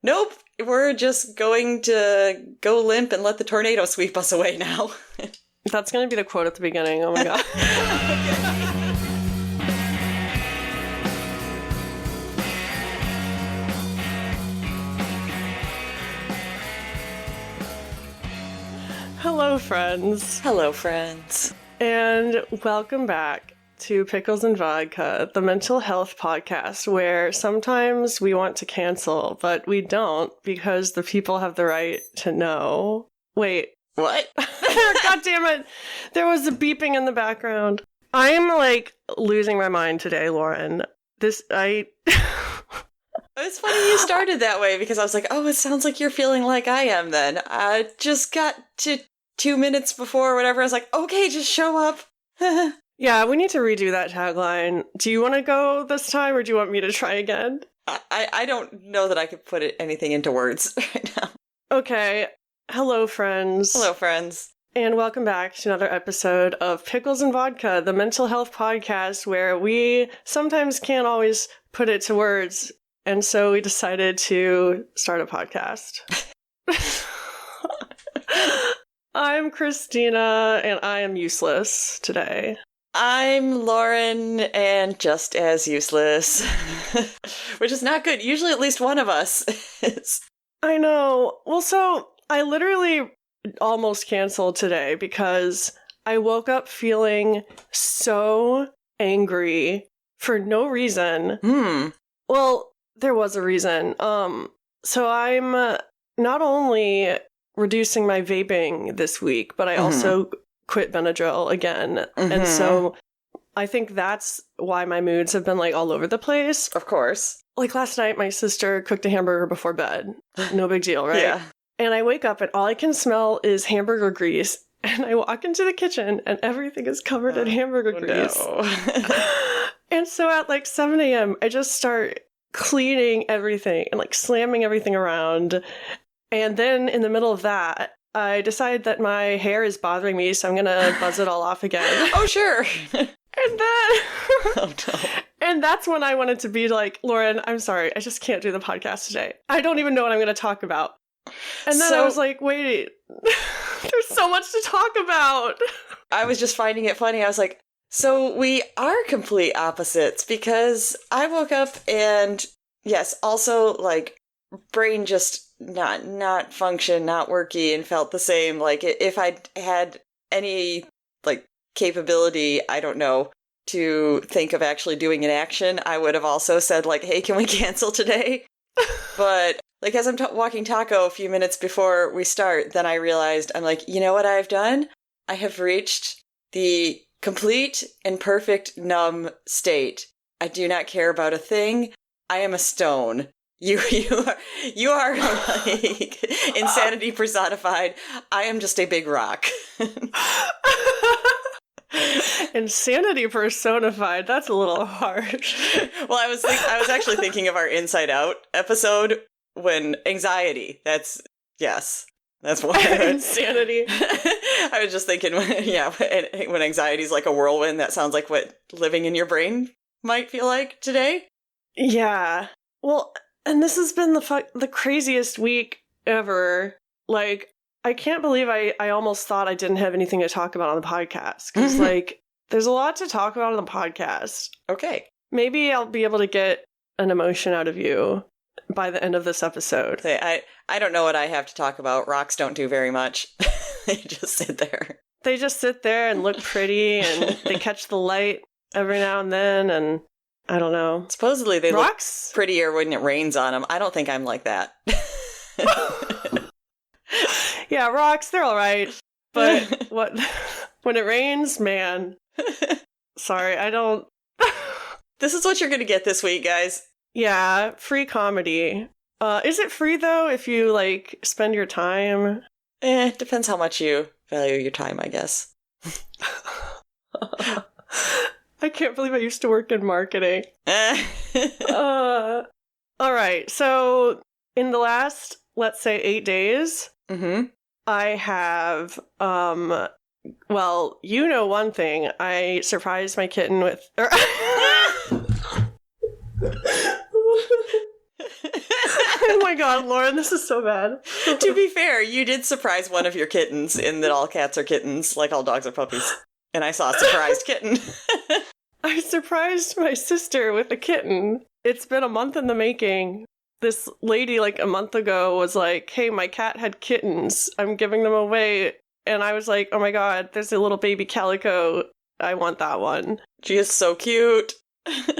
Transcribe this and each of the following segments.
Nope, we're just going to go limp and let the tornado sweep us away now. That's going to be the quote at the beginning. Oh my god. Hello, friends. Hello, friends. And welcome back to Pickles and Vodka, the mental health podcast, where sometimes we want to cancel, but we don't because the people have the right to know. Wait. What? God damn it. There was a beeping in the background. I'm, losing my mind today, Lauren. It's funny you started that way because I was like, oh, it sounds like you're feeling like I am then. I just got to 2 minutes before or whatever. I was like, okay, just show up. Yeah, we need to redo that tagline. Do you want to go this time or do you want me to try again? I don't know that I could put anything into words right now. Okay. Hello, friends. Hello, friends. And welcome back to another episode of Pickles and Vodka, the mental health podcast where we sometimes can't always put it to words. And so we decided to start a podcast. I'm Christina, and I am useless today. I'm Lauren, and just as useless. Which is not good. Usually at least one of us is. I know. Well, so I literally almost canceled today because I woke up feeling so angry for no reason. Well, there was a reason. So I'm not only reducing my vaping this week, but I also quit Benadryl again. And so I think that's why my moods have been all over the place. Of course. Last night, my sister cooked a hamburger before bed. No big deal, right? Yeah. And I wake up and all I can smell is hamburger grease. And I walk into the kitchen and everything is covered in hamburger grease. No. And so at 7 a.m., I just start cleaning everything and slamming everything around. And then in the middle of that, I decide that my hair is bothering me, so I'm going to buzz it all off again. Oh, sure. And then... Oh, no. And that's when I wanted to be like, Lauren, I'm sorry, I just can't do the podcast today. I don't even know what I'm going to talk about. And then I was like, wait, there's so much to talk about. I was just finding it funny. I was like, so we are complete opposites because I woke up and, yes, also, brain just not function, not worky, and felt the same. If I'd had any, capability, I don't know, to think of actually doing an action, I would have also said, hey, can we cancel today? But, as I'm walking taco a few minutes before we start, then I realized, I'm like, you know what I've done? I have reached the complete and perfect numb state. I do not care about a thing. I am a stone. You are insanity personified. I am just a big rock. Insanity personified. That's a little harsh. Well, I was actually thinking of our Inside Out episode when anxiety. That's what insanity. I was just thinking, when anxiety is like a whirlwind, that sounds like what living in your brain might feel like today. Yeah. Well, and this has been the craziest week ever. I can't believe I almost thought I didn't have anything to talk about on the podcast. Because, there's a lot to talk about on the podcast. Okay. Maybe I'll be able to get an emotion out of you by the end of this episode. I don't know what I have to talk about. Rocks don't do very much. They just sit there. They just sit there and look pretty, and they catch the light every now and then, and I don't know. Supposedly they look prettier when it rains on them. I don't think I'm like that. Yeah, rocks, they're all right. But when it rains, man. Sorry, I don't... This is what you're going to get this week, guys. Yeah, free comedy. Is it free, though, if you, spend your time? Depends how much you value your time, I guess. I can't believe I used to work in marketing. All right, so in the last, let's say, 8 days, I have, well, you know one thing. I surprised my kitten with... Oh my god, Lauren, this is so bad. To be fair, you did surprise one of your kittens in that all cats are kittens, like all dogs are puppies. And I saw a surprised kitten. I surprised my sister with a kitten. It's been a month in the making. This lady, like a month ago, was like, hey, my cat had kittens. I'm giving them away. And I was like, oh my god, there's a little baby calico. I want that one. She is so cute.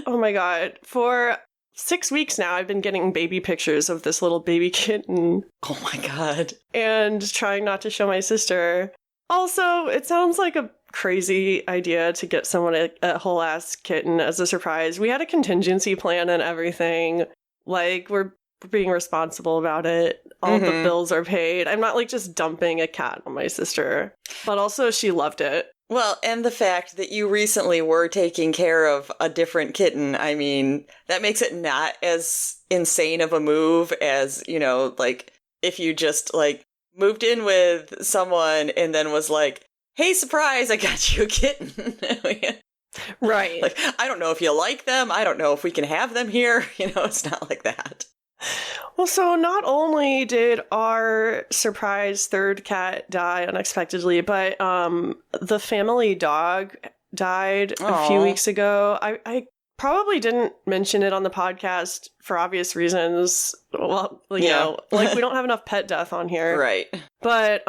Oh my god. For 6 weeks now, I've been getting baby pictures of this little baby kitten. Oh my god. And trying not to show my sister. Also, it sounds like a crazy idea to get someone a whole ass kitten as a surprise. We had a contingency plan and everything. Like, we're being responsible about it. All the bills are paid. I'm not like just dumping a cat on my sister. But also, she loved it. Well, and the fact that you recently were taking care of a different kitten, I mean, that makes it not as insane of a move as, you know, like, if you just, like, moved in with someone and then was like, hey, surprise, I got you a kitten. Right. Like, I don't know if you like them. I don't know if we can have them here. You know, it's not like that. Well, so not only did our surprise third cat die unexpectedly, but the family dog died a few weeks ago. I probably didn't mention it on the podcast for obvious reasons. Well, you know, like we don't have enough pet death on here. Right. But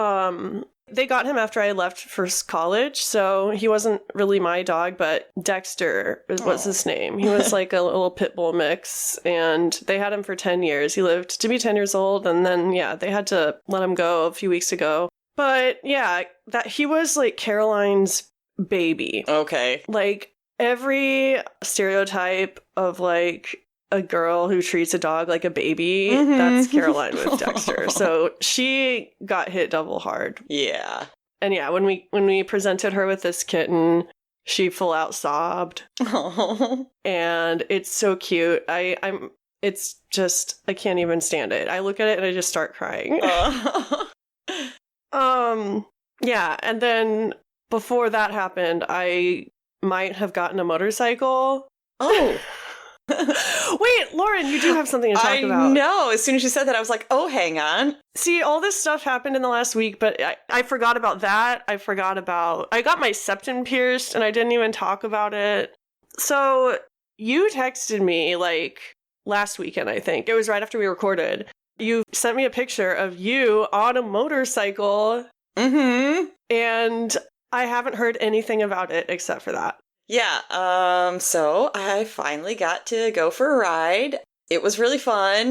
they got him after I left for college, so he wasn't really my dog, but Dexter was his name. He was like a little pit bull mix, and they had him for 10 years. He lived to be 10 years old, and then, yeah, they had to let him go a few weeks ago. But, yeah, that he was like Caroline's baby. Okay. Like, every stereotype of, like, a girl who treats a dog like a baby, that's Caroline with Dexter. So she got hit double hard. Yeah. And yeah, when we presented her with this kitten, she full out sobbed. Oh. And it's so cute. It's just, I can't even stand it. I look at it and I just start crying. Yeah, and then before that happened, I might have gotten a motorcycle. Oh. Wait, Lauren, you do have something to talk about. I know. As soon as you said that, I was like, oh, hang on. See, all this stuff happened in the last week, but I forgot about that. I got my septum pierced, and I didn't even talk about it. So, you texted me, like, last weekend, I think. It was right after we recorded. You sent me a picture of you on a motorcycle. And I haven't heard anything about it except for that. Yeah, so I finally got to go for a ride. It was really fun.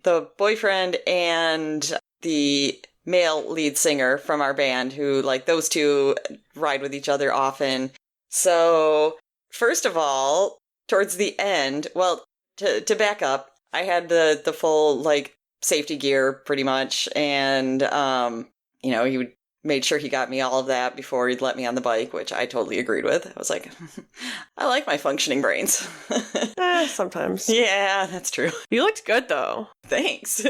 The boyfriend and the male lead singer from our band, who, like, those two ride with each other often. So, first of all, towards the end, well, to back up, I had the full, like, safety gear, pretty much, and, you know, he made sure he got me all of that before he'd let me on the bike, which I totally agreed with. I was like, I like my functioning brains. Sometimes. Yeah, that's true. You looked good, though. Thanks.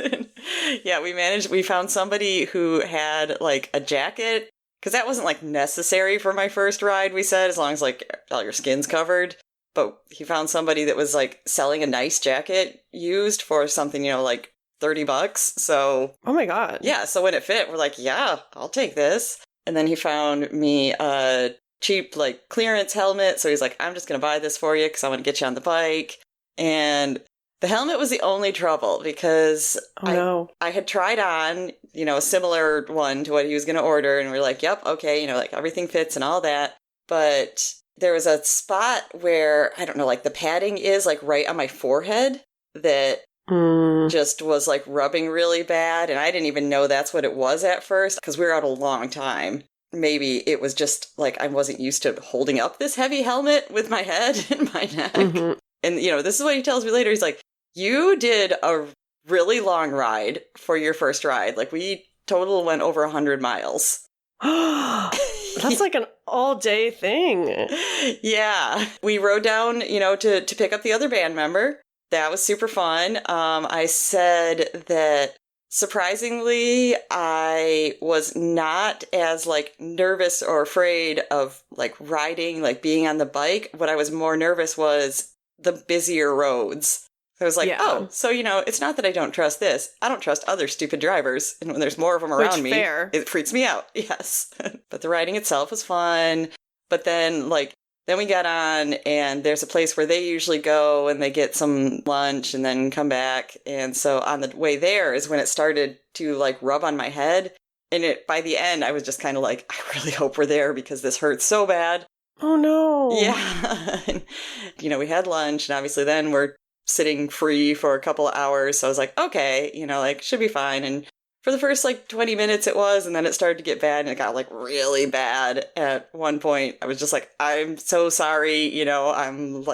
Yeah, we found somebody who had, like, a jacket, because that wasn't, like, necessary for my first ride, we said, as long as, like, all your skin's covered. But he found somebody that was, like, selling a nice jacket used for something, you know, like, $30. So, oh my god. Yeah, so when it fit, we're like, yeah, I'll take this. And then he found me a cheap, like, clearance helmet. So he's like, I'm just gonna buy this for you because I want to get you on the bike. And the helmet was the only trouble because I had tried on, you know, a similar one to what he was gonna order, and we're like, yep, okay, you know, like, everything fits and all that. But there was a spot where, I don't know, like, the padding is, like, right on my forehead that just was, like, rubbing really bad, and I didn't even know that's what it was at first, because we were out a long time. Maybe it was just, like, I wasn't used to holding up this heavy helmet with my head and my neck. And, you know, this is what he tells me later. He's like, you did a really long ride for your first ride. Like, we total went over 100 miles. That's like an all-day thing. Yeah. We rode down, you know, to pick up the other band member. That was super fun. I said that surprisingly, I was not as, like, nervous or afraid of, like, riding, like, being on the bike. What I was more nervous was the busier roads. So I was like, oh, so, it's not that I don't trust this. I don't trust other stupid drivers. And when there's more of them around me, it freaks me out. Yes. But the riding itself was fun. But then, then we got on, and there's a place where they usually go, and they get some lunch and then come back. And so on the way there is when it started to, rub on my head. And by the end, I was just kind of like, I really hope we're there because this hurts so bad. Oh, no. Yeah. And, we had lunch, and obviously then we're sitting free for a couple of hours. So I was like, okay, should be fine. And for the first 20 minutes it was, and then it started to get bad, and it got really bad at one point. I was just like, I'm so sorry. I'm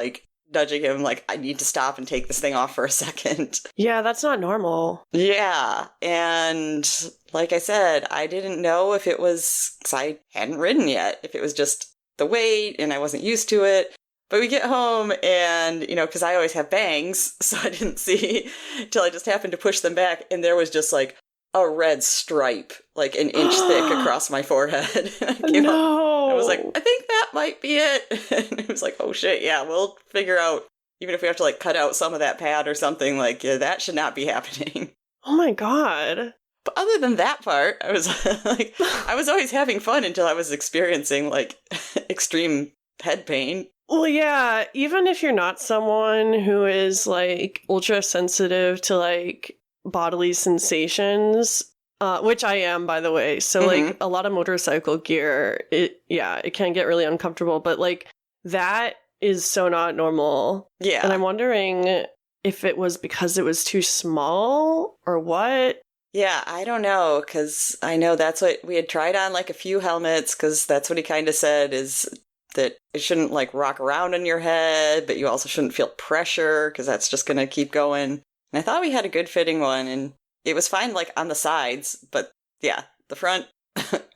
nudging him, I need to stop and take this thing off for a second. Yeah, that's not normal. Yeah. And like I said, I didn't know if it was, because I hadn't ridden yet, if it was just the weight and I wasn't used to it. But we get home and, because I always have bangs, so I didn't see till I just happened to push them back, and there was just a red stripe, an inch thick across my forehead. I was like, I think that might be it. And it was like, oh shit, yeah, we'll figure out, even if we have to cut out some of that pad or something, yeah, that should not be happening. Oh my God. But other than that part, I was I was always having fun until I was experiencing extreme head pain. Well, yeah, even if you're not someone who is ultra sensitive to bodily sensations, which I am, by the way. So a lot of motorcycle gear, it can get really uncomfortable, but that is so not normal. Yeah. And I'm wondering if it was because it was too small or what. Yeah, I don't know, because I know that's what we had tried on a few helmets, because that's what he kind of said is that it shouldn't rock around on your head, but you also shouldn't feel pressure because that's just going to keep going. And I thought we had a good fitting one, and it was fine on the sides, but yeah, the front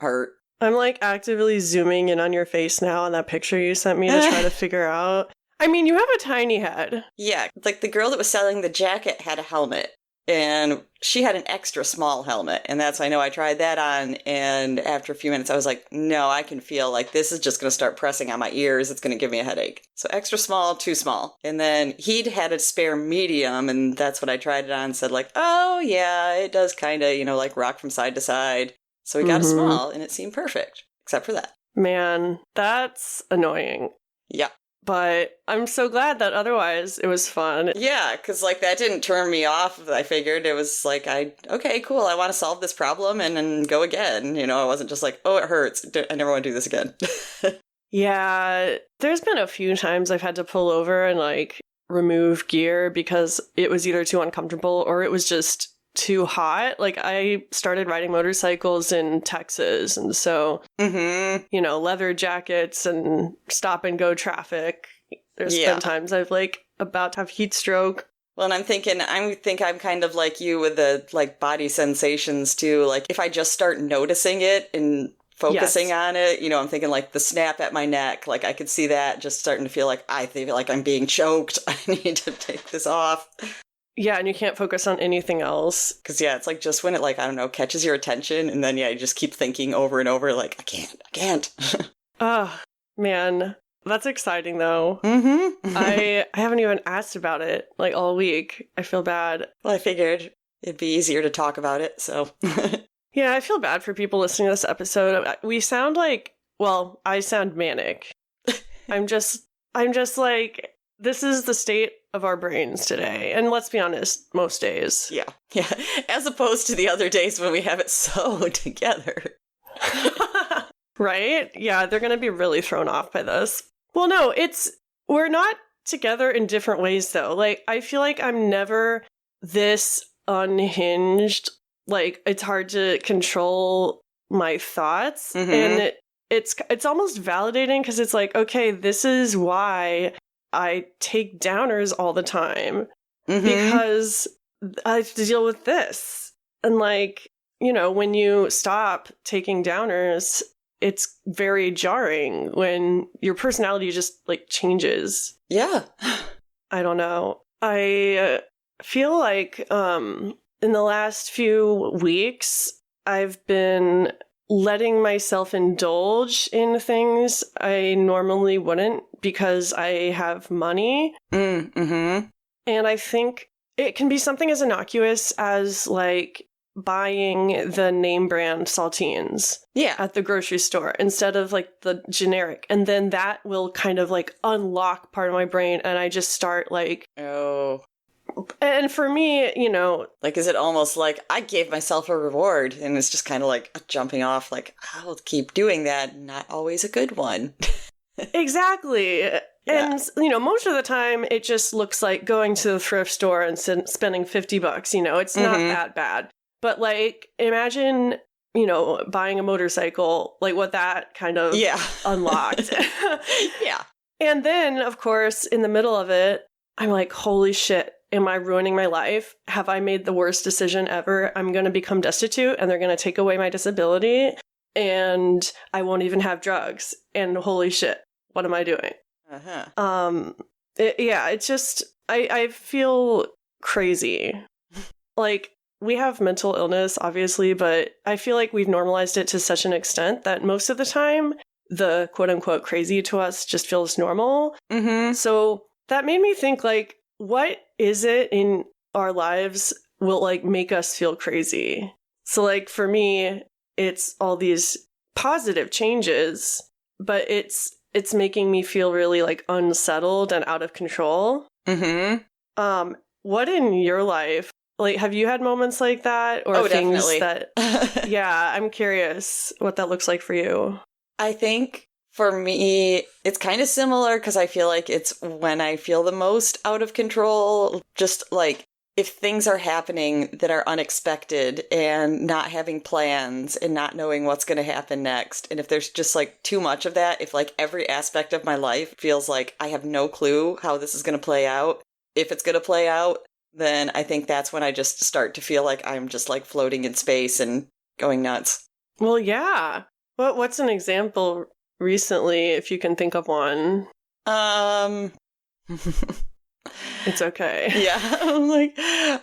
hurt. I'm actively zooming in on your face now on that picture you sent me to try to figure out. I mean, you have a tiny head. Yeah, the girl that was selling the jacket had a helmet, and she had an extra small helmet, and that's I know I tried that on, and after a few minutes I was like, no, I can feel this is just going to start pressing on my ears. It's going to give me a headache. So extra small, too small. And then he'd had a spare medium, and that's what I tried it on and said oh yeah, it does kind of rock from side to side. So we got a small, and it seemed perfect, except for that. Man, that's annoying. Yeah. But I'm so glad that otherwise it was fun. Yeah, because that didn't turn me off. I figured it was okay, cool, I want to solve this problem and then go again. I wasn't just oh, it hurts. I never want to do this again. Yeah, there's been a few times I've had to pull over and remove gear because it was either too uncomfortable or it was just too hot. I started riding motorcycles in Texas, and so leather jackets and stop and go traffic. There's been times I've about to have heat stroke. Well, and I'm kind of like you with the body sensations too. If I just start noticing it and focusing on it, I'm thinking the snap at my neck, I could see that just starting to feel I feel I'm being choked. I need to take this off. Yeah, and you can't focus on anything else. Because, yeah, it's just when it, I don't know, catches your attention, and then, yeah, you just keep thinking over and over, I can't. Oh, man. That's exciting, though. Mm-hmm. I haven't even asked about it, all week. I feel bad. Well, I figured it'd be easier to talk about it, so. Yeah, I feel bad for people listening to this episode. We sound I sound manic. I'm just this is the state of our brains today. And let's be honest, most days. Yeah. Yeah. As opposed to the other days when we have it so together. Right? Yeah, they're going to be really thrown off by this. Well, no, we're not together in different ways, though. I feel I'm never this unhinged. It's hard to control my thoughts. Mm-hmm. And it's almost validating because it's okay, this is why I take downers all the time, because I have to deal with this. And when you stop taking downers, it's very jarring when your personality just changes. Yeah. I don't know. I feel in the last few weeks, I've been letting myself indulge in things I normally wouldn't because I have money. Mm-hmm. And I think it can be something as innocuous as like buying the name brand saltines at the grocery store instead of like the generic. And then that will kind of like unlock part of my brain and I just start like, oh. And for me, you know, like, is it almost like I gave myself a reward and it's just kind of like jumping off, like, I'll keep doing that. Not always a good one. Exactly. Yeah. And, you know, most of the time it just looks like going to the thrift store and spending $50, you know, it's not that bad. But like, imagine, you know, buying a motorcycle, like what that kind of unlocked. Yeah. And then, of course, in the middle of it, I'm like, holy shit, am I ruining my life? Have I made the worst decision ever? I'm going to become destitute and they're going to take away my disability and I won't even have drugs. And holy shit, what am I doing? It's just, I feel crazy. Like, we have mental illness, obviously, but I feel like we've normalized it to such an extent that most of the time, the quote-unquote crazy to us just feels normal. So that made me think, like, what is it in our lives will, like, make us feel crazy? So, like, for me, it's all these positive changes, but it's making me feel really, like, unsettled and out of control. What in your life? Like, have you had moments like that? Or things definitely. That... Yeah, I'm curious what that looks like for you. I think for me, it's kind of similar because I feel like it's when I feel the most out of control. Just like if things are happening that are unexpected and not having plans and not knowing what's going to happen next. And if there's just like too much of that, if like every aspect of my life feels like I have no clue how this is going to play out, if it's going to play out, then I think that's when I just start to feel like I'm just like floating in space and going nuts. Well, yeah. What's an example recently, if you can think of one? It's okay. Yeah, I'm like,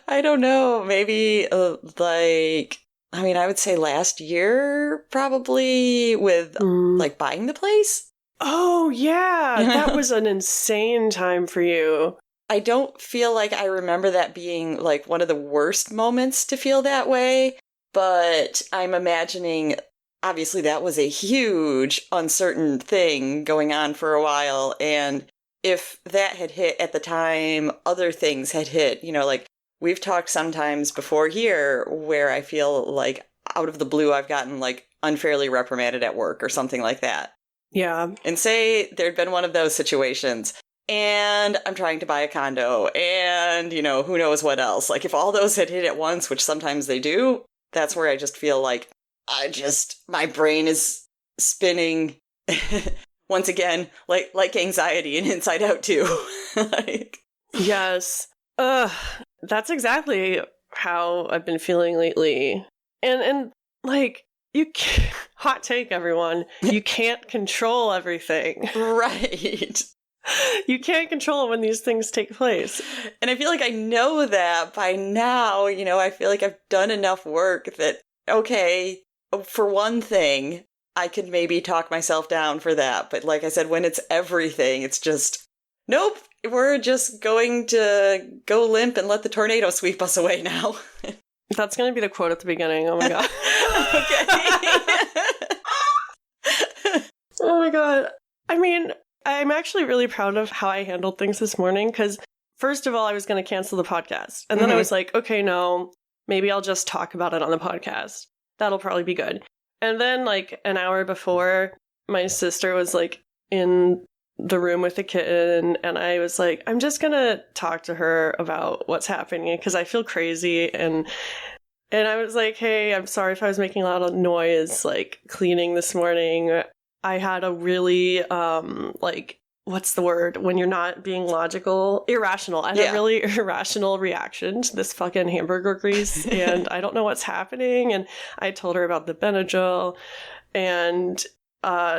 I don't know. Maybe like, I mean, I would say last year probably with like buying the place. Oh, yeah. That was an insane time for you. I don't feel like I remember that being like one of the worst moments to feel that way, but I'm imagining obviously that was a huge uncertain thing going on for a while, and if that had hit at the time other things had hit, you know, like we've talked sometimes before here where I feel like out of the blue I've gotten like unfairly reprimanded at work or something like that. Yeah. And say there'd been one of those situations. And I'm trying to buy a condo and, you know, who knows what else. Like, if all those had hit at once, which sometimes they do, that's where I just feel like my brain is spinning once again, like anxiety and Inside Out too. Like, yes. That's exactly how I've been feeling lately. And like, hot take, everyone. You can't control everything. Right. You can't control when these things take place. And I feel like I know that by now, you know, I feel like I've done enough work that, okay, for one thing, I could maybe talk myself down for that. But like I said, when it's everything, it's just, nope, we're just going to go limp and let the tornado sweep us away now. That's going to be the quote at the beginning. Oh my God. Okay. Oh my God. I mean, I'm actually really proud of how I handled things this morning because, first of all, I was going to cancel the podcast. And then I was like, okay, no, maybe I'll just talk about it on the podcast. That'll probably be good. And then, like, an hour before, my sister was, like, in the room with the kid. And I was like, I'm just going to talk to her about what's happening because I feel crazy. And I was like, hey, I'm sorry if I was making a lot of noise, like, cleaning this morning. I had a really, like, what's the word? When you're not being logical? Irrational. I had a really irrational reaction to this fucking hamburger grease, and I don't know what's happening. And I told her about the Benadryl, and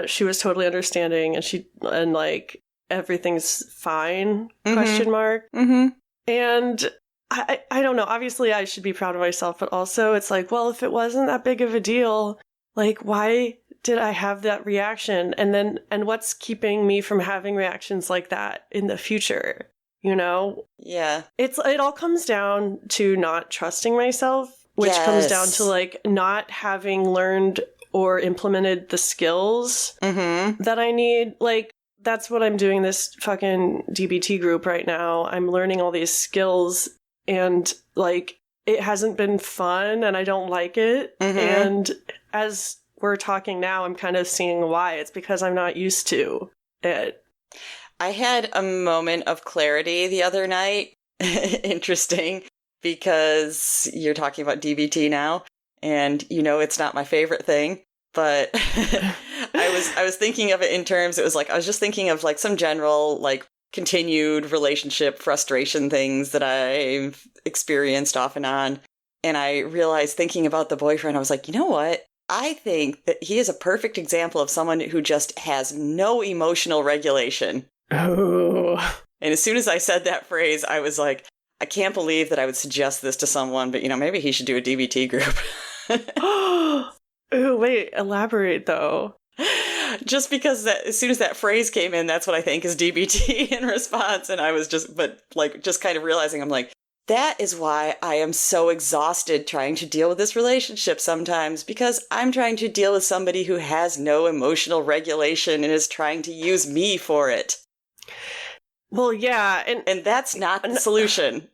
she was totally understanding, and like, everything's fine, question mark. And I don't know. Obviously, I should be proud of myself, but also it's like, well, if it wasn't that big of a deal, like, why did I have that reaction? And what's keeping me from having reactions like that in the future? you know? Yeah. It all comes down to not trusting myself, which comes down to like not having learned or implemented the skills that I need. Like, that's what I'm doing this fucking DBT group right now. I'm learning all these skills and like it hasn't been fun and I don't like it. And as we're talking now, I'm kind of seeing why. It's because I'm not used to it. I had a moment of clarity the other night. Interesting, because you're talking about DBT now, and you know it's not my favorite thing. But I was thinking of it in terms. It was like I was just thinking of like some general like continued relationship frustration things that I've experienced off and on. And I realized thinking about the boyfriend, I was like, you know what? I think that he is a perfect example of someone who just has no emotional regulation. Oh. And as soon as I said that phrase, I was like, I can't believe that I would suggest this to someone, but, you know, maybe he should do a DBT group. Oh, wait, elaborate, though. Just because as soon as that phrase came in, that's what I think is DBT in response. And I was just kind of realizing, I'm like, that is why I am so exhausted trying to deal with this relationship sometimes, because I'm trying to deal with somebody who has no emotional regulation and is trying to use me for it. Well, yeah. And that's not the solution.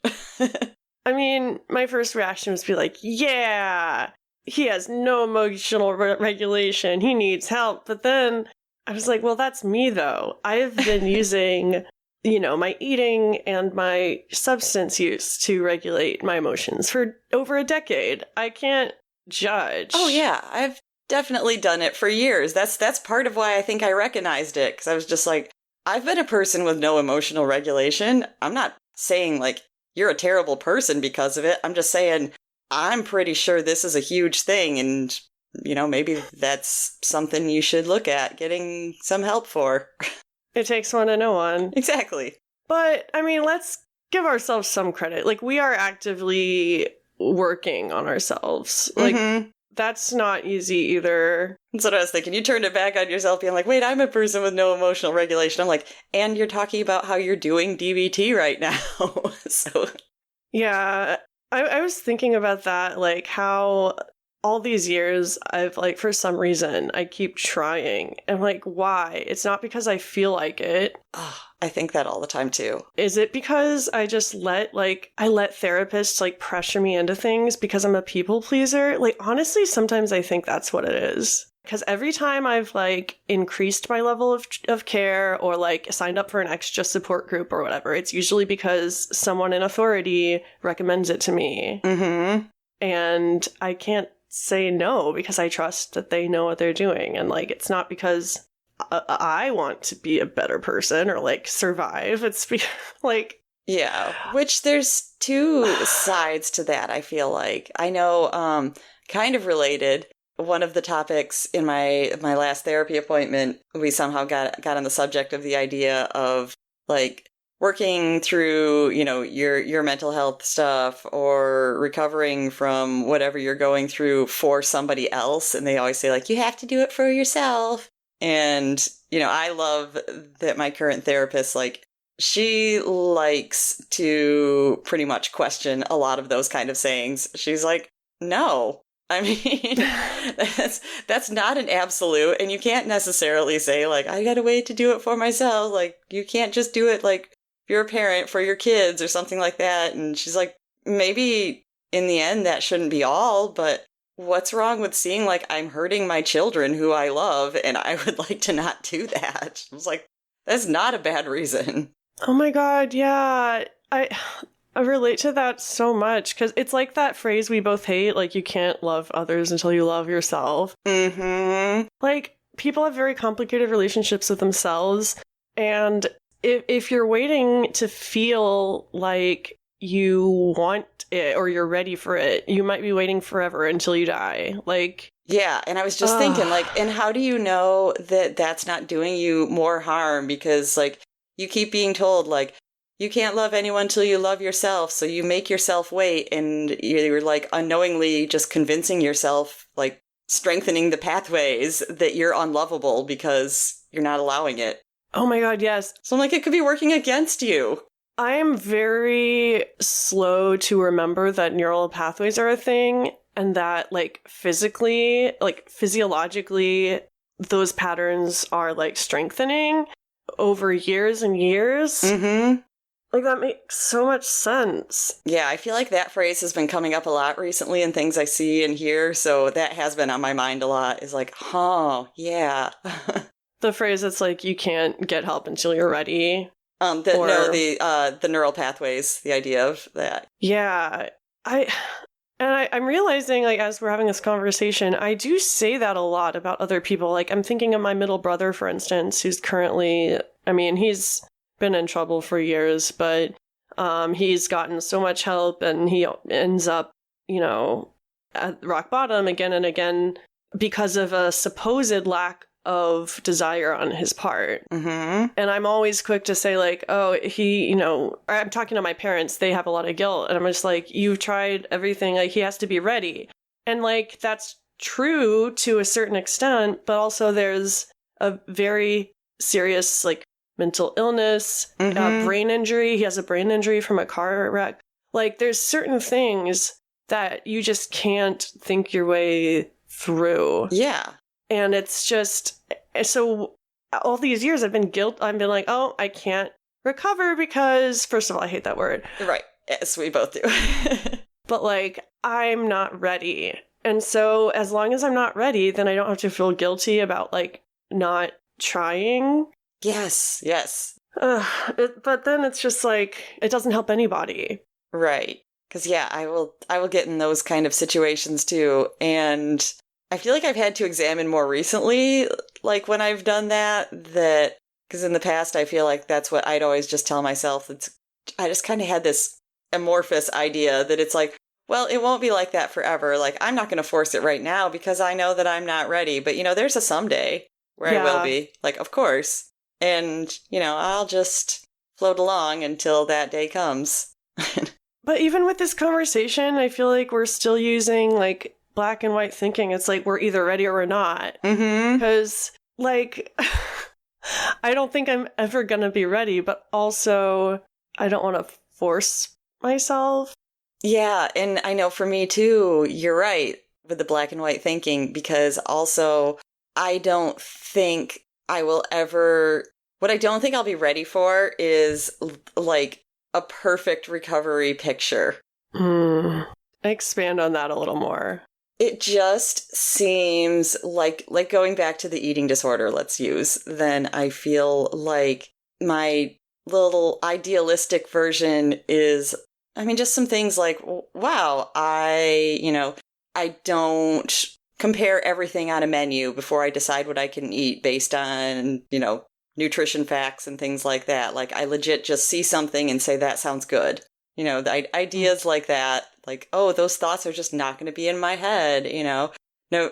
I mean, my first reaction was to be like, yeah, he has no emotional regulation. He needs help. But then I was like, well, that's me, though. I've been using, you know, my eating and my substance use to regulate my emotions for over a decade. I can't judge. Oh, yeah. I've definitely done it for years. That's part of why I think I recognized it, because I was just like, I've been a person with no emotional regulation. I'm not saying, like, you're a terrible person because of it. I'm just saying I'm pretty sure this is a huge thing, and, you know, maybe that's something you should look at getting some help for. It takes one to know one. Exactly. But, I mean, let's give ourselves some credit. Like, we are actively working on ourselves. Like, that's not easy either. That's what I was thinking. You turned it back on yourself being like, wait, I'm a person with no emotional regulation. I'm like, and you're talking about how you're doing DBT right now. So yeah, I was thinking about that, like how all these years I've like, for some reason, I keep trying. I'm like, why? It's not because I feel like it. Oh, I think that all the time too. Is it because I just let therapists like pressure me into things because I'm a people pleaser? Like, honestly, sometimes I think that's what it is. Because every time I've like increased my level of care or like signed up for an extra support group or whatever, it's usually because someone in authority recommends it to me. And I can't say no because I trust that they know what they're doing. And like, it's not because I want to be a better person or like survive. It's like, yeah, which there's two sides to that. I feel like I know, kind of related. One of the topics in my last therapy appointment, we somehow got on the subject of the idea of like working through, you know, your mental health stuff or recovering from whatever you're going through for somebody else. And they always say like, you have to do it for yourself. And, you know, I love that my current therapist, like, she likes to pretty much question a lot of those kind of sayings. She's like, no. I mean, that's not an absolute, and you can't necessarily say, like, I gotta wait to do it for myself. Like, you can't just do it, like, if you're a parent for your kids or something like that. And she's like, maybe in the end that shouldn't be all, but what's wrong with seeing, like, I'm hurting my children who I love, and I would like to not do that? I was like, that's not a bad reason. Oh my god, yeah. I relate to that so much, because it's like that phrase we both hate, like, you can't love others until you love yourself. Like, people have very complicated relationships with themselves, and if you're waiting to feel like you want it or you're ready for it, you might be waiting forever until you die. Like, yeah, and I was just thinking, like, and how do you know that that's not doing you more harm? Because, like, you keep being told, like, you can't love anyone till you love yourself, so you make yourself wait, and you're, like, unknowingly just convincing yourself, like, strengthening the pathways that you're unlovable because you're not allowing it. Oh my god, yes. So I'm like, it could be working against you. I'm very slow to remember that neural pathways are a thing and that like physically, like physiologically, those patterns are like strengthening over years and years. Mm-hmm. Like that makes so much sense. Yeah, I feel like that phrase has been coming up a lot recently in things I see and hear, so that has been on my mind a lot, is like, oh, yeah. The phrase that's like, you can't get help until you're ready. The neural pathways, the idea of that. Yeah. I'm realizing, like, as we're having this conversation, I do say that a lot about other people. Like, I'm thinking of my middle brother, for instance, who's currently, I mean, he's been in trouble for years, but he's gotten so much help and he ends up, you know, at rock bottom again and again because of a supposed lack of desire on his part. Mm-hmm. And I'm always quick to say, like, oh, he, you know, I'm talking to my parents, they have a lot of guilt. And I'm just like, you've tried everything, like, he has to be ready. And, like, that's true to a certain extent, but also there's a very serious, like, mental illness, brain injury. He has a brain injury from a car wreck. Like, there's certain things that you just can't think your way through. Yeah. And it's just, so all these years I've been like, oh, I can't recover because, first of all, I hate that word. Right. Yes, we both do. But like, I'm not ready. And so as long as I'm not ready, then I don't have to feel guilty about like not trying. Yes, yes. But then it's just like, it doesn't help anybody. Right. Because yeah, I will get in those kind of situations too. And I feel like I've had to examine more recently, like when I've done that, because in the past I feel like that's what I'd always just tell myself. I just kind of had this amorphous idea that it's like, well, it won't be like that forever. Like, I'm not going to force it right now because I know that I'm not ready. But, you know, there's a someday where I will be. Like, of course. And, you know, I'll just float along until that day comes. But even with this conversation, I feel like we're still using, like, black and white thinking. It's like, we're either ready or we're not. Mm-hmm. Because, like, I don't think I'm ever going to be ready, but also I don't want to force myself. Yeah, and I know for me too, you're right with the black and white thinking, because also I don't think I will ever, what I don't think I'll be ready for is like a perfect recovery picture. Expand on that a little more. It just seems like going back to the eating disorder, let's use, then I feel like my little idealistic version is, I mean, just some things like, wow, I don't compare everything on a menu before I decide what I can eat based on, you know, nutrition facts and things like that. Like, I legit just see something and say, that sounds good. You know, the ideas like that, like, oh, those thoughts are just not going to be in my head, you know. No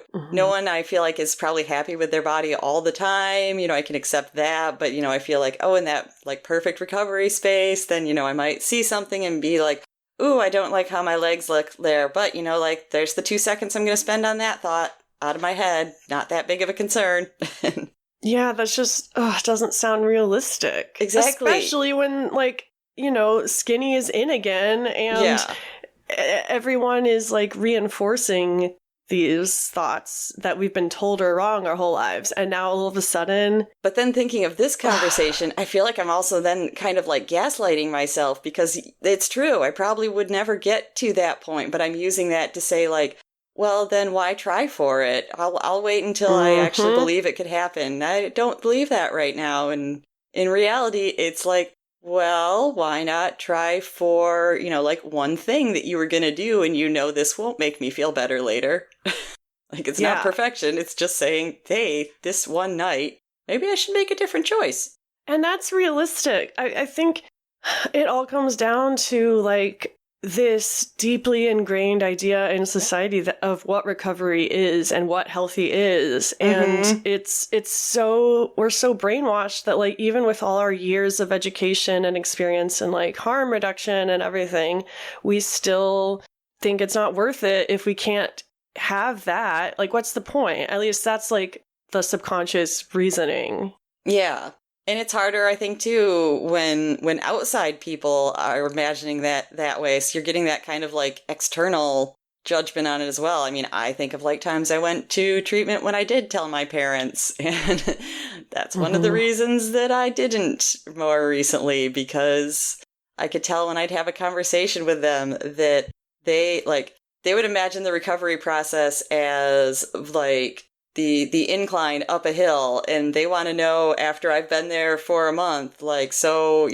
one I feel like is probably happy with their body all the time. You know, I can accept that. But, you know, I feel like, oh, in that like perfect recovery space, then, you know, I might see something and be like, ooh, I don't like how my legs look there. But, you know, like there's the 2 seconds I'm going to spend on that thought out of my head. Not that big of a concern. Yeah, that's just, it doesn't sound realistic. Exactly. Especially when, like, you know, skinny is in again and everyone is like reinforcing these thoughts that we've been told are wrong our whole lives. And now all of a sudden... But then thinking of this conversation, I feel like I'm also then kind of like gaslighting myself, because it's true. I probably would never get to that point, but I'm using that to say like, well, then why try for it? I'll wait until I actually believe it could happen. I don't believe that right now. And in reality, it's like, well, why not try for, you know, like one thing that you were going to do and you know this won't make me feel better later. Like, it's not perfection. It's just saying, hey, this one night, maybe I should make a different choice. And that's realistic. I think it all comes down to, like, this deeply ingrained idea in society of what recovery is and what healthy is. And it's so, we're so brainwashed that like, even with all our years of education and experience and like harm reduction and everything, we still think it's not worth it if we can't have that. Like, what's the point? At least that's like the subconscious reasoning. Yeah. And it's harder, I think, too, when outside people are imagining that way. So you're getting that kind of like external judgment on it as well. I mean, I think of like times I went to treatment when I did tell my parents, and that's one of the reasons that I didn't more recently, because I could tell when I'd have a conversation with them that they would imagine the recovery process as like the incline up a hill, and they want to know after I've been there for a month, like, so,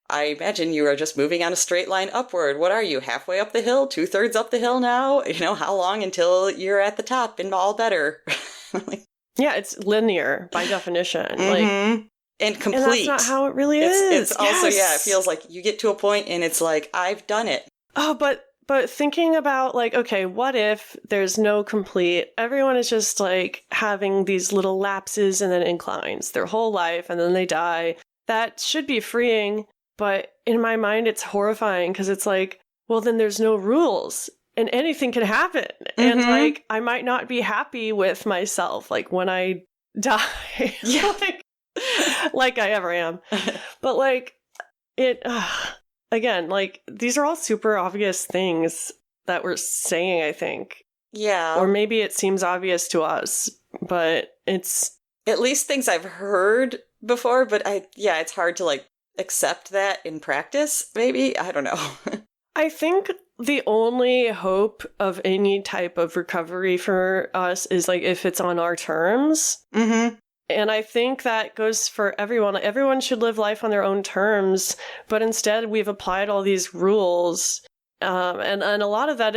I imagine you are just moving on a straight line upward. What are you, halfway up the hill? 2/3 up the hill now? How long until you're at the top and all better? Yeah, it's linear by definition. And complete. And that's not how it really is. It's also, it feels like you get to a point and it's like, I've done it. Oh, but thinking about like, okay, what if there's no complete, everyone is just like having these little lapses and then inclines their whole life and then they die. That should be freeing. But in my mind, it's horrifying because it's like, well, then there's no rules and anything can happen. And like, I might not be happy with myself, like when I die, like I ever am. But like again, like these are all super obvious things that we're saying, I think. Yeah. Or maybe it seems obvious to us, but it's at least things I've heard before, but it's hard to like accept that in practice, maybe. I don't know. I think the only hope of any type of recovery for us is like if it's on our terms. And I think that goes for everyone. Everyone should live life on their own terms, but instead we've applied all these rules. And a lot of that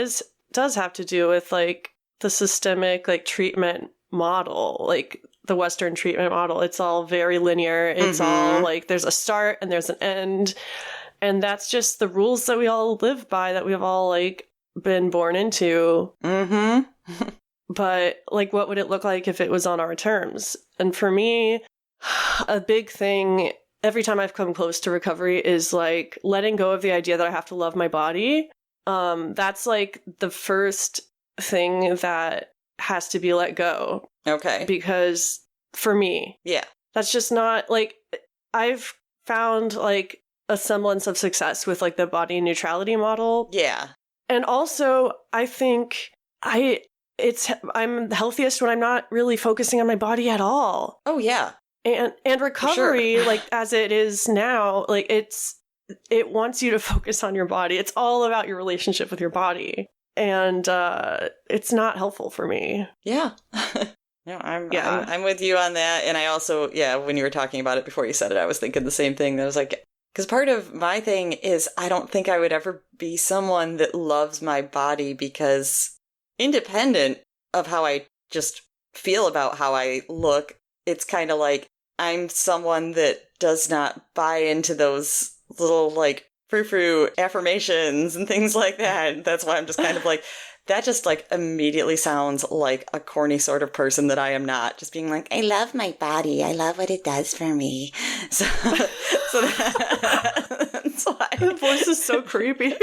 does have to do with like the systemic like treatment model, like the Western treatment model. It's all very linear. It's all like there's a start and there's an end. And that's just the rules that we all live by, that we've all like been born into. But like, what would it look like if it was on our terms? And for me, a big thing every time I've come close to recovery is like letting go of the idea that I have to love my body. That's like the first thing that has to be let go. Okay. Because for me, that's just not like, I've found like a semblance of success with like the body neutrality model. Yeah. And also I think I'm healthiest when I'm not really focusing on my body at all. Oh yeah. And recovery, like as it is now, like it wants you to focus on your body. It's all about your relationship with your body. And it's not helpful for me. Yeah. No, I'm with you on that. And I also, when you were talking about it before you said it, I was thinking the same thing. That was like, because part of my thing is I don't think I would ever be someone that loves my body, because independent of how I just feel about how I look, it's kind of like I'm someone that does not buy into those little like frou-frou affirmations and things like that. That's why I'm just kind of like, that just like immediately sounds like a corny sort of person that I am not. Just being like, I love my body. I love what it does for me. So that's why. The voice is so creepy.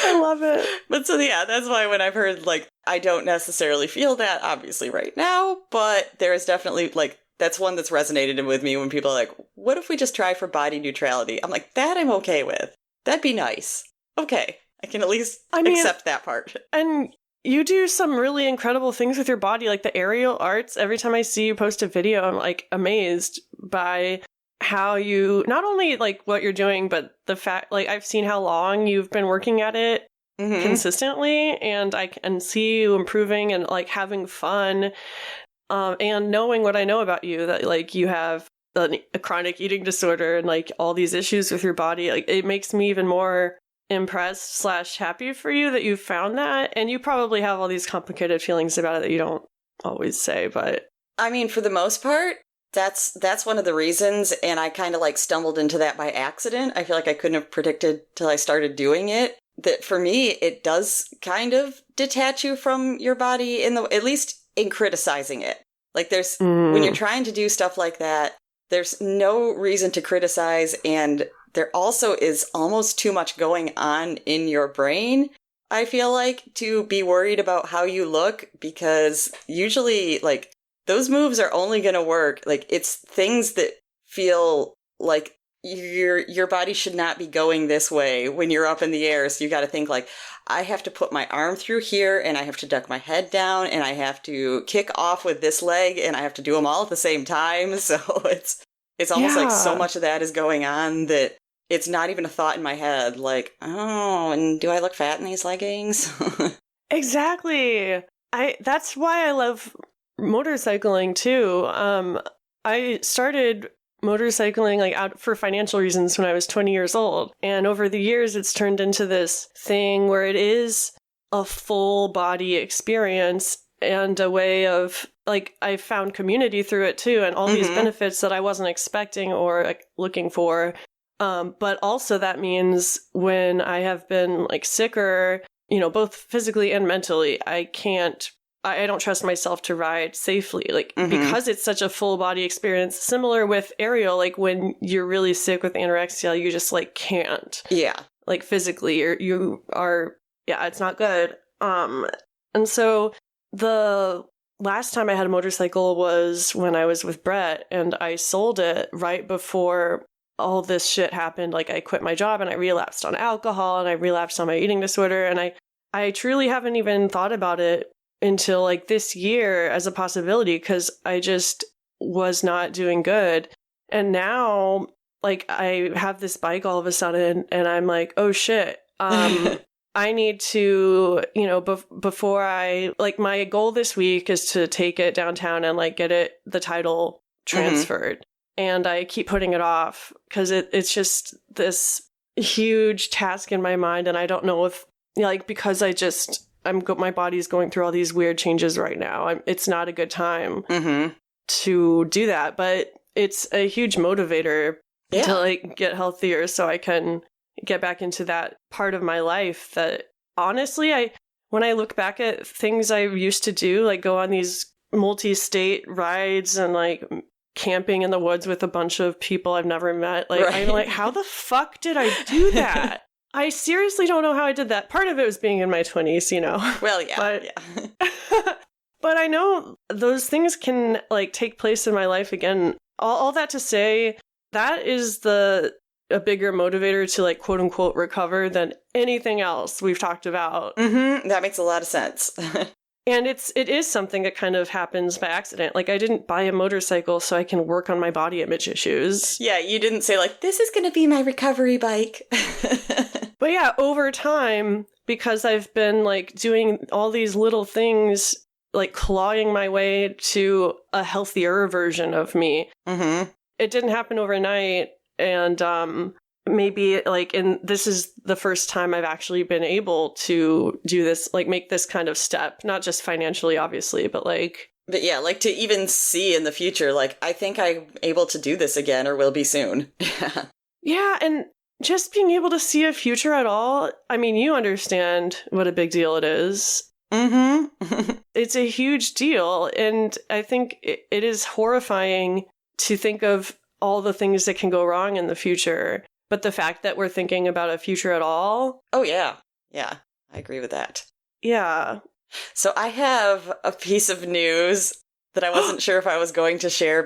I love it. But so that's why when I've heard like, I don't necessarily feel that obviously right now, but there is definitely like, that's one that's resonated with me when people are like, what if we just try for body neutrality? I'm like, that I'm okay with. That'd be nice. Okay. I can at least accept that part. And you do some really incredible things with your body, like the aerial arts. Every time I see you post a video, I'm like amazed by how you, not only like what you're doing, but the fact, like I've seen how long you've been working at it consistently, and I can see you improving and like having fun. And knowing what I know about you, that like you have a chronic eating disorder and like all these issues with your body, like it makes me even more impressed / happy for you that you found that. And you probably have all these complicated feelings about it that you don't always say, but I mean, for the most part, that's one of the reasons, and I kind of like stumbled into that by accident. I feel like I couldn't have predicted till I started doing it that for me it does kind of detach you from your body, at least in criticizing it. Like there's when you're trying to do stuff like that, there's no reason to criticize, and there also is almost too much going on in your brain, I feel like, to be worried about how you look, because usually, like, those moves are only going to work. Like, it's things that feel like your body should not be going this way when you're up in the air. So you got to think like, I have to put my arm through here, and I have to duck my head down, and I have to kick off with this leg, and I have to do them all at the same time. So it's almost like so much of that is going on that it's not even a thought in my head. Like, oh, and do I look fat in these leggings? Exactly. That's why I love motorcycling too. I started motorcycling like out for financial reasons when I was 20 years old. And over the years, it's turned into this thing where it is a full body experience and a way of like, I found community through it too, and all these benefits that I wasn't expecting or like, looking for. But also that means when I have been like sicker, you know, both physically and mentally, I don't trust myself to ride safely, like, because it's such a full body experience. Similar with aerial, like when you're really sick with anorexia, you just like can't. Yeah. Like physically, you are, it's not good. And so the last time I had a motorcycle was when I was with Brett, and I sold it right before all this shit happened. Like I quit my job and I relapsed on alcohol and I relapsed on my eating disorder. And I truly haven't even thought about it until like this year as a possibility, because I just was not doing good. And now like I have this bike all of a sudden and I'm like, oh shit, I need to, you know, before I, like my goal this week is to take it downtown and like get the title transferred. And I keep putting it off because it's just this huge task in my mind. And I don't know if like, because my body's going through all these weird changes right now. It's not a good time to do that, but it's a huge motivator to like get healthier so I can get back into that part of my life that honestly, when I look back at things I used to do, like go on these multi-state rides and like camping in the woods with a bunch of people I've never met, like I'm like, how the fuck did I do that? I seriously don't know how I did that. Part of it was being in my 20s, you know. Well, yeah. But I know those things can like take place in my life again. All that to say, that is a bigger motivator to like quote unquote recover than anything else we've talked about. That makes a lot of sense. And it is something that kind of happens by accident. Like I didn't buy a motorcycle so I can work on my body image issues. Yeah, you didn't say like, this is going to be my recovery bike. But yeah, over time, because I've been like doing all these little things, like clawing my way to a healthier version of me. It didn't happen overnight. And maybe like, and this is the first time I've actually been able to do this, like make this kind of step, not just financially, obviously, but yeah, like to even see in the future, like, I think I'm able to do this again or will be soon. Yeah. And just being able to see a future at all. I mean, you understand what a big deal it is. It's a huge deal. And I think it is horrifying to think of all the things that can go wrong in the future. But the fact that we're thinking about a future at all. Oh, yeah. Yeah, I agree with that. Yeah. So I have a piece of news that I wasn't sure if I was going to share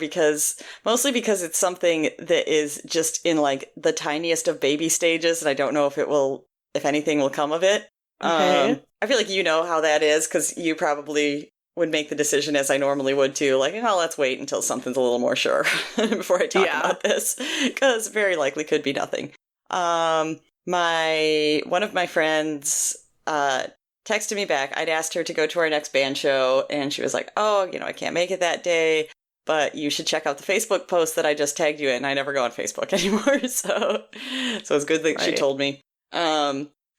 mostly because it's something that is just in like the tiniest of baby stages. And I don't know if anything will come of it. Okay. I feel like you know how that is because you probably would make the decision as I normally would too. Like, oh, let's wait until something's a little more sure before I talk about this, because very likely could be nothing. One of my friends texted me back. I'd asked her to go to our next band show, and she was like, oh, I can't make it that day, but you should check out the Facebook post that I just tagged you in. I never go on Facebook anymore, so it's good that she told me.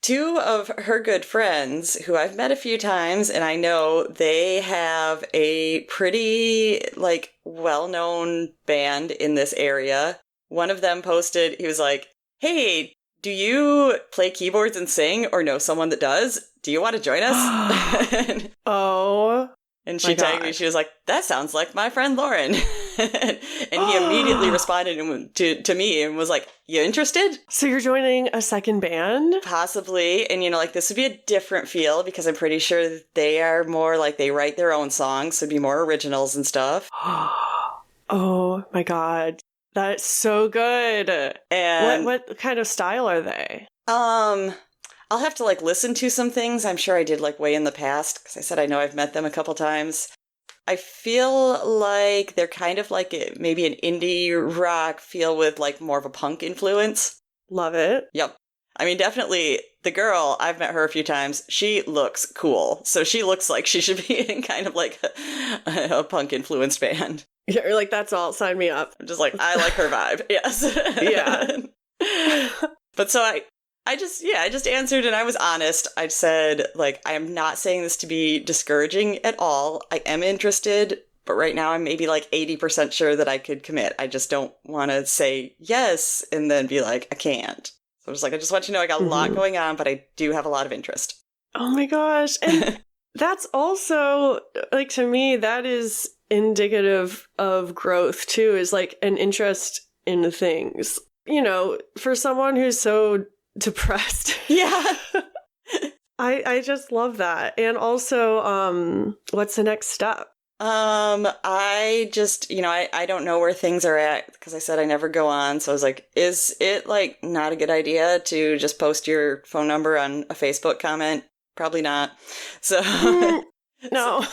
Two of her good friends, who I've met a few times, and I know they have a pretty, like, well-known band in this area. One of them posted, he was like, hey, do you play keyboards and sing or know someone that does? Do you want to join us? Oh. And she tagged me. She was like, that sounds like my friend Lauren. And he immediately responded to me and was like, you interested? So you're joining a second band? Possibly. And, like, this would be a different feel because I'm pretty sure that they are more like they write their own songs. So it'd be more originals and stuff. Oh, my God. That's so good. And what kind of style are they? I'll have to, like, listen to some things. I'm sure I did, like, way in the past, because I said I know I've met them a couple times. I feel like they're kind of like maybe an indie rock feel with, like, more of a punk influence. Love it. Yep. I mean, definitely, the girl, I've met her a few times, she looks cool. So she looks like she should be in kind of, like, a punk-influenced band. Yeah, you're like, that's all, sign me up. I'm just like, I like her vibe. Yes. Yeah. But so I just answered and I was honest. I said, like, I am not saying this to be discouraging at all. I am interested, but right now I'm maybe like 80% sure that I could commit. I just don't want to say yes and then be like, I can't. So I was like, I just want you to know I got a lot going on, but I do have a lot of interest. Oh my gosh. And that's also, like, to me, that is indicative of growth too, is like an interest in things. For someone who's so depressed. Yeah. I just love that. And also, what's the next step? I just, I don't know where things are at because I said I never go on. So I was like, is it like not a good idea to just post your phone number on a Facebook comment? Probably not. So no.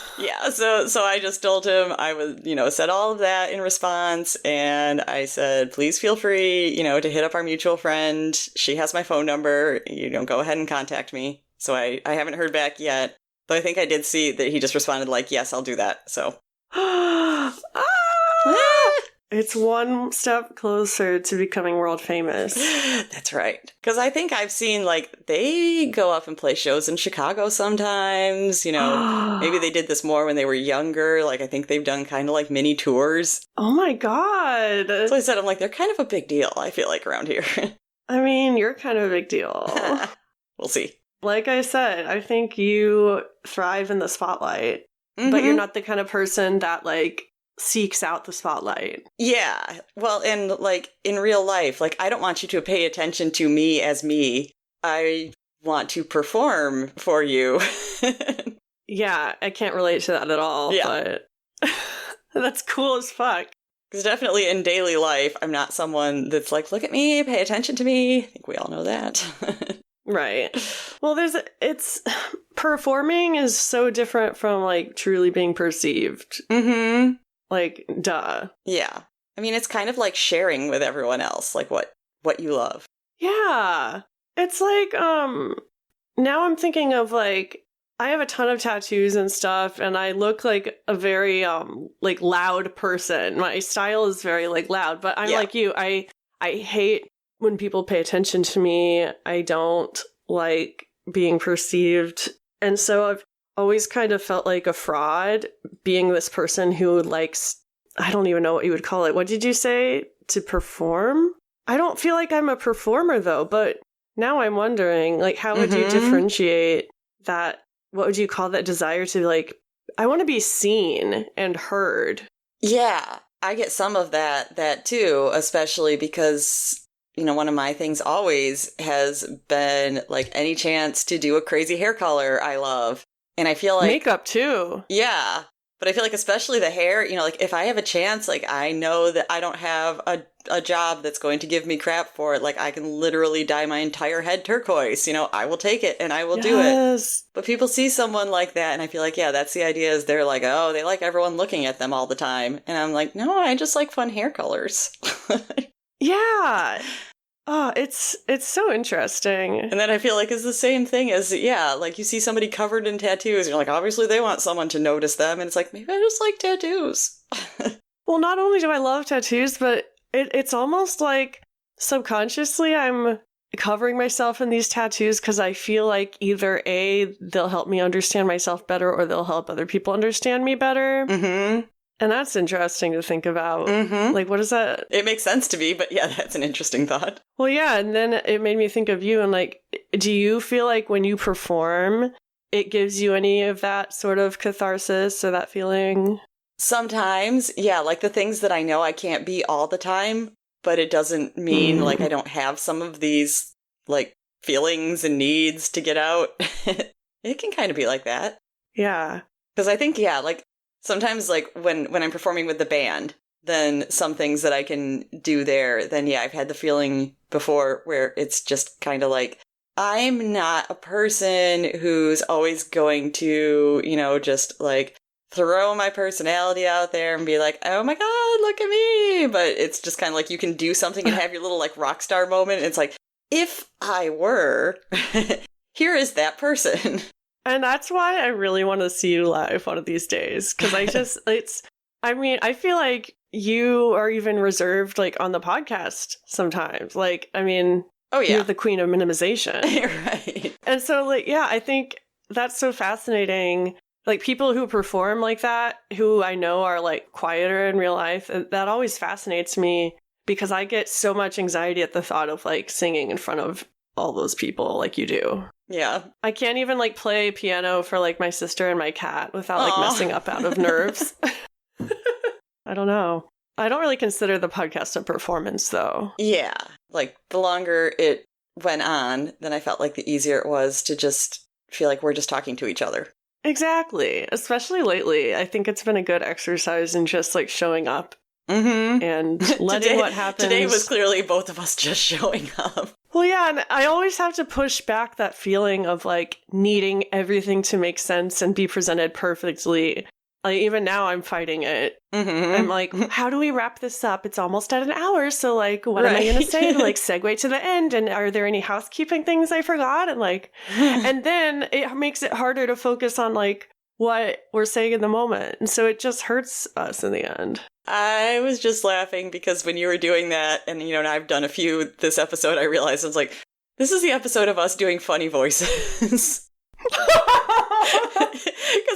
So I just told him I was, said all of that in response. And I said, please feel free, to hit up our mutual friend. She has my phone number. Go ahead and contact me. So I haven't heard back yet. Though I think I did see that he just responded like, yes, I'll do that. So. It's one step closer to becoming world famous. That's right. Because I think I've seen, like, they go up and play shows in Chicago sometimes. Maybe they did this more when they were younger. Like, I think they've done kind of like mini tours. Oh my God. So I said, I'm like, they're kind of a big deal, I feel like, around here. I mean, you're kind of a big deal. We'll see. Like I said, I think you thrive in the spotlight, but you're not the kind of person that, like, seeks out the spotlight. Yeah. Well, and, like, in real life, like, I don't want you to pay attention to me as me. I want to perform for you. Yeah, I can't relate to that at all, but that's cool as fuck. Because definitely in daily life, I'm not someone that's like, look at me, pay attention to me. I think we all know that. Right. Well, performing is so different from, like, truly being perceived. Mm-hmm. Like, duh. Yeah. I mean, it's kind of like sharing with everyone else, like what you love. Yeah. It's like, now I'm thinking of, like, I have a ton of tattoos and stuff, and I look like a very, like, loud person. My style is very, like, loud, but I'm like you. I hate when people pay attention to me. I don't like being perceived. And so I've always kind of felt like a fraud being this person who likes, I don't even know what you would call it. What did you say? To perform? I don't feel like I'm a performer though, but now I'm wondering, like, how would you differentiate that? What would you call that desire to, like, I want to be seen and heard? Yeah, I get some of that too, especially because, one of my things always has been, like, any chance to do a crazy hair color I love. And I feel like... Makeup too. Yeah. But I feel like especially the hair, like, if I have a chance, like, I know that I don't have a job that's going to give me crap for it. Like, I can literally dye my entire head turquoise. I will take it and I will do it. But people see someone like that and I feel like, yeah, that's the idea, is they're like, oh, they like everyone looking at them all the time. And I'm like, no, I just like fun hair colors. Yeah. Oh, it's so interesting. And then I feel like it's the same thing as, like, you see somebody covered in tattoos, and you're like, obviously they want someone to notice them, and it's like, maybe I just like tattoos. Well, not only do I love tattoos, but it's almost like subconsciously I'm covering myself in these tattoos because I feel like either A, they'll help me understand myself better, or they'll help other people understand me better. Mm-hmm. And that's interesting to think about. Mm-hmm. Like, what is that? It makes sense to me, but yeah, that's an interesting thought. Well, yeah, and then it made me think of you, and, like, do you feel like when you perform, it gives you any of that sort of catharsis or that feeling? Sometimes, yeah, like the things that I know I can't be all the time, but it doesn't mean like I don't have some of these like feelings and needs to get out. It can kind of be like that. Yeah. Because I think, yeah, like sometimes like when I'm performing with the band, then some things that I can do there, then yeah, I've had the feeling before where it's just kind of like, I'm not a person who's always going to, just like throw my personality out there and be like, oh my God, look at me. But it's just kind of like you can do something and have your little like rock star moment. It's like, if I were, here is that person. And that's why I really want to see you live one of these days. Because I feel like you are even reserved like on the podcast sometimes. Like, I mean, oh yeah, you're the queen of minimization. Right. And so like, yeah, I think that's so fascinating. Like people who perform like that, who I know are like quieter in real life, that always fascinates me because I get so much anxiety at the thought of like singing in front of all those people like you do. Yeah. I can't even like play piano for like my sister and my cat without like messing up out of nerves. I don't know. I don't really consider the podcast a performance though. Yeah. Like the longer it went on, then I felt like the easier it was to just feel like we're just talking to each other. Exactly. Especially lately. I think it's been a good exercise in just like showing up and letting what happens. Today was clearly both of us just showing up. Well, yeah, and I always have to push back that feeling of like needing everything to make sense and be presented perfectly. Like even now I'm fighting it. I'm like, how do we wrap this up? It's almost at an hour. So like, what am I going to say to like segue to the end? And are there any housekeeping things I forgot? And like, and then it makes it harder to focus on like what we're saying in the moment. And so it just hurts us in the end. I was just laughing because when you were doing that, and and I've done a few this episode, I realized I was like, this is the episode of us doing funny voices. Because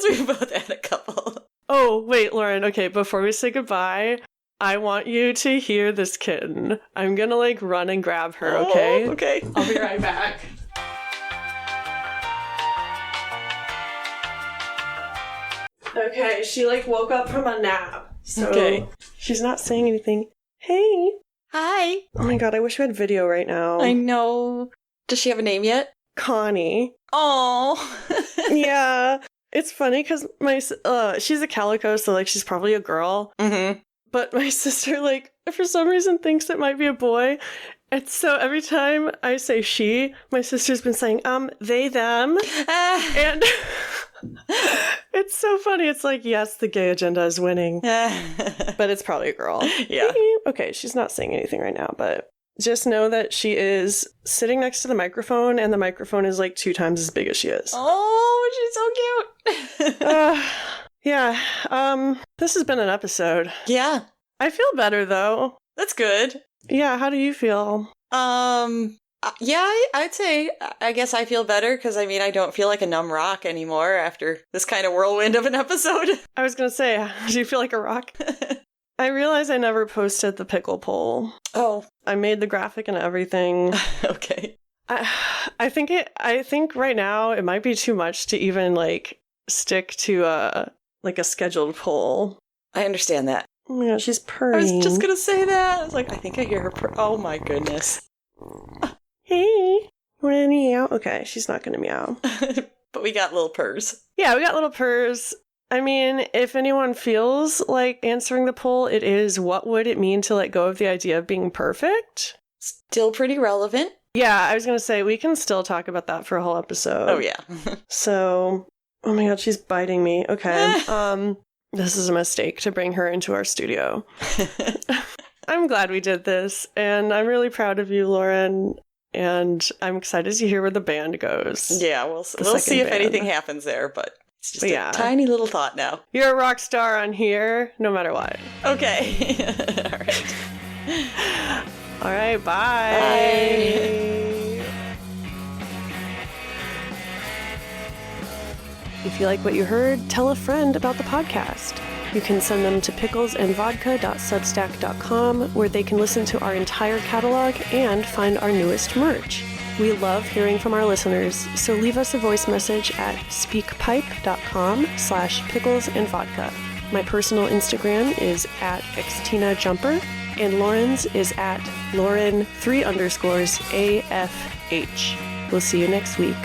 we both had a couple. Oh, wait, Lauren. Okay, before we say goodbye, I want you to hear this kitten. I'm gonna like run and grab her, okay? Oh, okay. I'll be right back. Okay, she like woke up from a nap. So she's not saying anything. Hey. Hi. Oh my God, I wish we had video right now. I know. Does she have a name yet? Connie. Oh. Yeah. It's funny because she's a calico, so like she's probably a girl. But my sister like for some reason thinks it might be a boy. And so every time I say she, my sister's been saying, they, them. And it's so funny. It's like, yes, the gay agenda is winning. But it's probably a girl. Yeah. Okay, she's not saying anything right now, but just know that she is sitting next to the microphone, and the microphone is like 2 times as big as she is. Oh, she's so cute. Yeah. This has been an episode. Yeah. I feel better, though. That's good. Yeah, how do you feel? Yeah, I'd say, I guess I feel better because, I don't feel like a numb rock anymore after this kind of whirlwind of an episode. I was going to say, do you feel like a rock? I realized I never posted the pickle poll. Oh. I made the graphic and everything. Okay. I think right now it might be too much to even, like, stick to a scheduled poll. I understand that. Oh my God, she's purring. I was just going to say that. I was like, I think I hear her oh my goodness. Hey, you want to meow? Okay, she's not going to meow. But we got little purrs. Yeah, we got little purrs. I mean, if anyone feels like answering the poll, it is, what would it mean to let go of the idea of being perfect? Still pretty relevant. Yeah, I was going to say, we can still talk about that for a whole episode. Oh, yeah. So, oh my God, she's biting me. Okay. This is a mistake to bring her into our studio. I'm glad we did this, and I'm really proud of you, Lauren, and I'm excited to hear where the band goes. Yeah, we'll see if anything happens there, but it's just a tiny little thought now. You're a rock star on here, no matter what. Okay. All right. All right, bye. Bye. If you like what you heard, tell a friend about the podcast. You can send them to picklesandvodka.substack.com, where they can listen to our entire catalog and find our newest merch. We love hearing from our listeners, so leave us a voice message at speakpipe.com/picklesandvodka. My personal Instagram is at xtinajumper, and Lauren's is at Lauren3_AFH. We'll see you next week.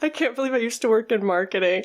I can't believe I used to work in marketing.